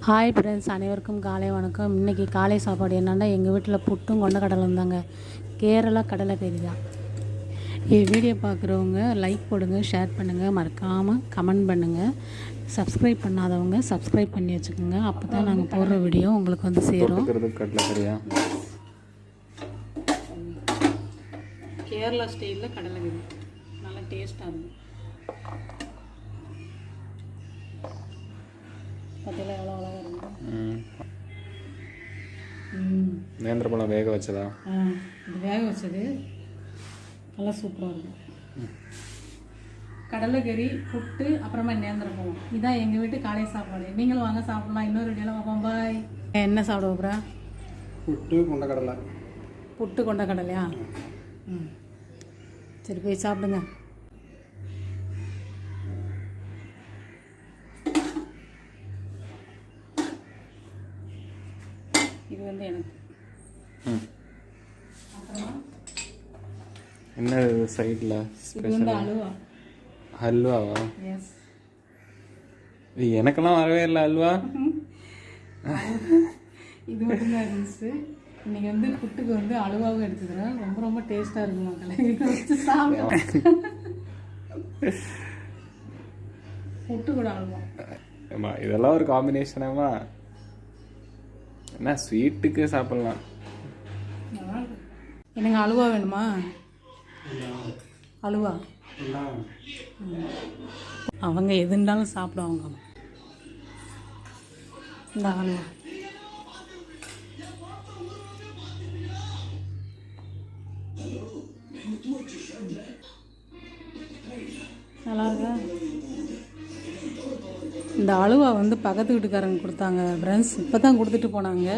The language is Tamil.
ஹாய் ஃப்ரெண்ட்ஸ், அனைவருக்கும் காலை வணக்கம். இன்றைக்கி காலை சாப்பாடு என்னென்னா, எங்கள் வீட்டில் புட்டும் கொண்டக்கடலை இருந்தாங்க. கேரளா கடலைக்கறி தான். வீடியோ பார்க்குறவங்க லைக் போடுங்க, ஷேர் பண்ணுங்கள், மறக்காமல் கமெண்ட் பண்ணுங்கள். சப்ஸ்கிரைப் பண்ணாதவங்க சப்ஸ்கிரைப் பண்ணி வச்சுக்கோங்க. அப்போ தான் நாங்கள் போடுற வீடியோ உங்களுக்கு வந்து சேரும். கடலைக்கறியா? கேரளா ஸ்டைலில் கடலைக்கறி நல்லா டேஸ்ட்டாக இருக்கும். பார்த்தீங்களா எவ்வளோ அழகாக இருக்கும். நேந்திரப்பழம் வேக வச்சதா? இது வேக வச்சது நல்லா சூப்பராக இருக்கும். கடலைக்கறி, புட்டு, அப்புறமா நேந்திரப்பழம். இதுதான் எங்கள் வீட்டு காலை சாப்பாடு. நீங்களும் வாங்க சாப்பிட்லாம். இன்னொரு வீடியோவில் பார்ப்போம். பாய். என்ன சாப்பிடுவோம் அப்புறம்? புட்டு கொண்டக்கடலை. புட்டு கொண்டக்கடலையா? சரி, போய் சாப்பிடுங்க. இது வந்து எனக்கு. என்ன சைடில் இது வந்து அல்வா. அல்வாவா? எஸ். எனக்கெல்லாம் வரவே இல்லை அல்வா. இது மட்டும்தான் இருந்துச்சு. இன்னைக்கு வந்து புட்டுக்கு வந்து அல்வாவும் எடுத்துக்கிறேன். ரொம்ப ரொம்ப டேஸ்ட்டாக இருக்கும் மக்களை. இதை வச்சு சாப்பிடுவோம். புட்டு கூட அல்வா. ஆமாம், இதெல்லாம் ஒரு காம்பினேஷனாமா? என்ன ஸ்வீட்டுக்கு சாப்பிட்லாம். என்னங்க அல்வா வேணுமா? அல்வா அவங்க எதுண்டாலும் சாப்பிடுவாங்க. இந்த அல்வா நல்லா இருக்கா? இந்த அலுவா வந்து பக்கத்து வீட்டுக்காரங்க கொடுத்தாங்க ஃப்ரெண்ட்ஸ். இப்போ தான் கொடுத்துட்டு போனாங்க.